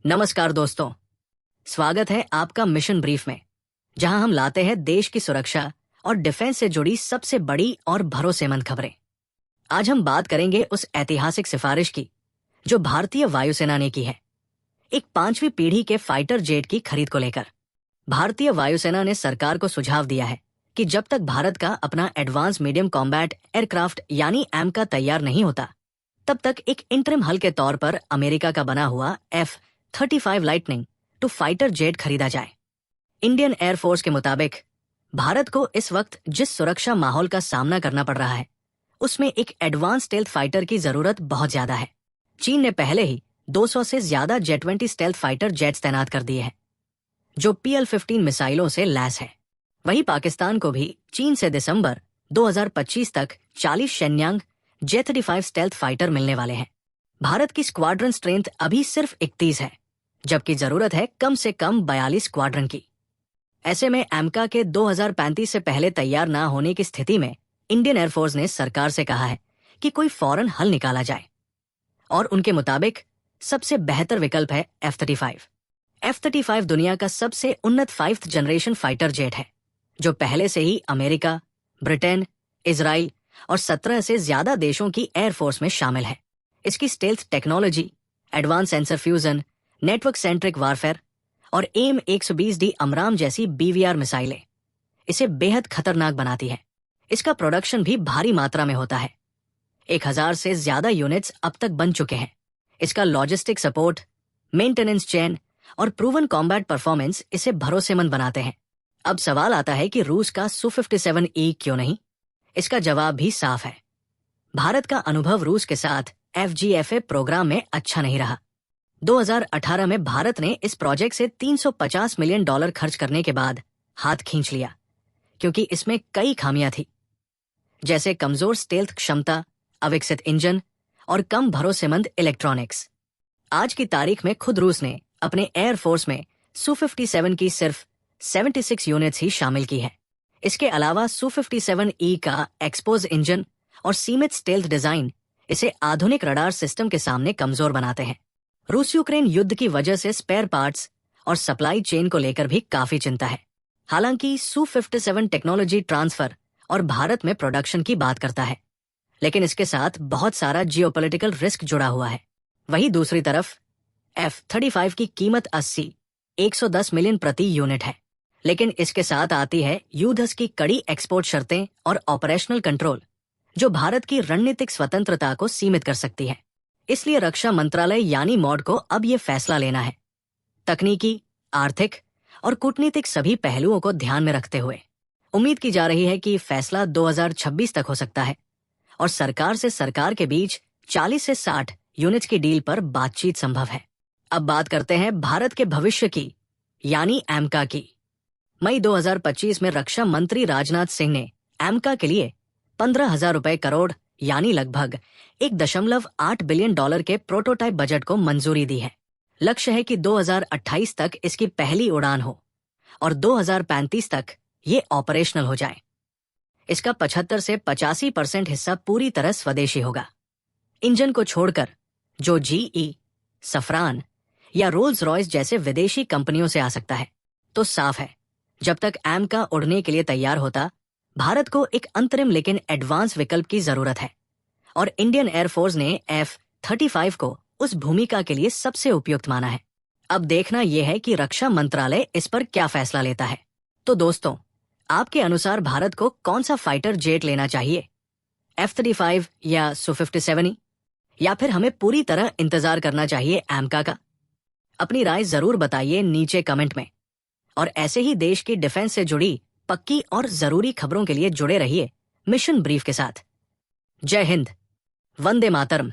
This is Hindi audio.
नमस्कार दोस्तों, स्वागत है आपका मिशन ब्रीफ में, जहां हम लाते हैं देश की सुरक्षा और डिफेंस से जुड़ी सबसे बड़ी और भरोसेमंद खबरें। आज हम बात करेंगे उस ऐतिहासिक सिफारिश की जो भारतीय वायुसेना ने की है, एक 5वीं पीढ़ी के फाइटर जेट की खरीद को लेकर। भारतीय वायुसेना ने सरकार को सुझाव दिया है कि जब तक भारत का अपना एडवांस मीडियम कॉम्बैट एयरक्राफ्ट यानी एमका तैयार नहीं होता, तब तक एक इंटरिम हल के तौर पर अमेरिका का बना हुआ F-35 lightning to fighter jet खरीदा जाए। इंडियन एयरफोर्स के मुताबिक भारत को इस वक्त जिस सुरक्षा माहौल का सामना करना पड़ रहा है, उसमें एक एडवांस स्टेल्थ फाइटर की जरूरत बहुत ज्यादा है। चीन ने पहले ही 200 से ज्यादा J-20 स्टेल्थ फाइटर जेट्स तैनात कर दिए हैं, जो PL-15 मिसाइलों से लैस है। वहीं पाकिस्तान को भी चीन से दिसंबर 2025 तक 40 शेन्यांग J-35 स्टेल्थ फाइटर मिलने वाले हैं। भारत की स्क्वाड्रन स्ट्रेंथ अभी सिर्फ 31 है, जबकि जरूरत है कम से कम 42 स्क्वाड्रन की। ऐसे में एमका के 2035 से पहले तैयार ना होने की स्थिति में इंडियन एयरफोर्स ने सरकार से कहा है कि कोई फौरन हल निकाला जाए, और उनके मुताबिक सबसे बेहतर विकल्प है F-35। F-35 दुनिया का सबसे उन्नत 5th जनरेशन फाइटर जेट है, जो पहले से ही अमेरिका, ब्रिटेन, इजराइल और 17 से ज्यादा देशों की एयरफोर्स में शामिल है। इसकी stealth technology, advance sensor fusion, network centric warfare और AIM-120D अमराम जैसी BVR मिसाइलें इसे बेहद खतरनाक बनाती है। इसका प्रोडक्शन भी भारी मात्रा में होता है। 1000 से ज्यादा यूनिट्स अब तक बन चुके हैं। इसका लॉजिस्टिक सपोर्ट, मेंटेनेंस चेन और प्रूवन कॉम्बैट परफॉर्मेंस इसे भरोसेमंद बनाते हैं। अब सवाल आता है कि रूस का Su-57E क्यों नहीं? इसका जवाब भी साफ है। भारत का अनुभव रूस के साथ FGFA प्रोग्राम में अच्छा नहीं रहा। 2018 में भारत ने इस प्रोजेक्ट से $350 मिलियन खर्च करने के बाद हाथ खींच लिया, क्योंकि इसमें कई खामियां थी, जैसे कमजोर स्टेल्थ क्षमता, अविकसित इंजन और कम भरोसेमंद इलेक्ट्रॉनिक्स। आज की तारीख में खुद रूस ने अपने एयरफोर्स में Su-57 की सिर्फ 76 यूनिट्स ही शामिल की है। इसके अलावा Su-57E का एक्सपोज इंजन और सीमित स्टेल्थ डिजाइन इसे आधुनिक रडार सिस्टम के सामने कमजोर बनाते हैं। रूस यूक्रेन युद्ध की वजह से स्पेयर पार्ट्स और सप्लाई चेन को लेकर भी काफी चिंता है। हालांकि Su-57 टेक्नोलॉजी ट्रांसफर और भारत में प्रोडक्शन की बात करता है, लेकिन इसके साथ बहुत सारा जियोपॉलिटिकल रिस्क जुड़ा हुआ है। वहीं दूसरी तरफ F-35 की कीमत 110 मिलियन प्रति यूनिट है, लेकिन इसके साथ आती है युद्धस की कड़ी एक्सपोर्ट शर्तें और ऑपरेशनल कंट्रोल, जो भारत की रणनीतिक स्वतंत्रता को सीमित कर सकती है। इसलिए रक्षा मंत्रालय यानी मॉड को अब ये फैसला लेना है, तकनीकी, आर्थिक और कूटनीतिक सभी पहलुओं को ध्यान में रखते हुए। उम्मीद की जा रही है कि फैसला 2026 तक हो सकता है और सरकार से सरकार के बीच 40 से 60 यूनिट्स की डील पर बातचीत संभव है। अब बात करते हैं भारत के भविष्य की, यानी एमका की। मई 2025 में रक्षा मंत्री राजनाथ सिंह ने एमका के लिए 15,000 करोड़ यानी लगभग $1.8 बिलियन के प्रोटोटाइप बजट को मंजूरी दी है। लक्ष्य है कि 2028 तक इसकी पहली उड़ान हो और 2035 तक ये ऑपरेशनल हो जाए। इसका 75 से 85% हिस्सा पूरी तरह स्वदेशी होगा। इंजन को छोड़कर जो GE, सफरान या रोल्स रॉयस जैसे विदेशी कंपनियों से आ सकता है, तो साफ है जब तक एमका उड़ने के लिए तैयार होता, भारत को एक अंतरिम लेकिन एडवांस विकल्प की जरूरत है, और इंडियन एयरफोर्स ने F-35 को उस भूमिका के लिए सबसे उपयुक्त माना है। अब देखना यह है कि रक्षा मंत्रालय इस पर क्या फैसला लेता है। तो दोस्तों, आपके अनुसार भारत को कौन सा फाइटर जेट लेना चाहिए, F-35 या Su-57, या फिर हमें पूरी तरह इंतजार करना चाहिए एमका का? अपनी राय जरूर बताइए नीचे कमेंट में, और ऐसे ही देश की डिफेंस से जुड़ी पक्की और जरूरी खबरों के लिए जुड़े रहिए मिशन ब्रीफ के साथ। जय हिंद, वंदे मातरम।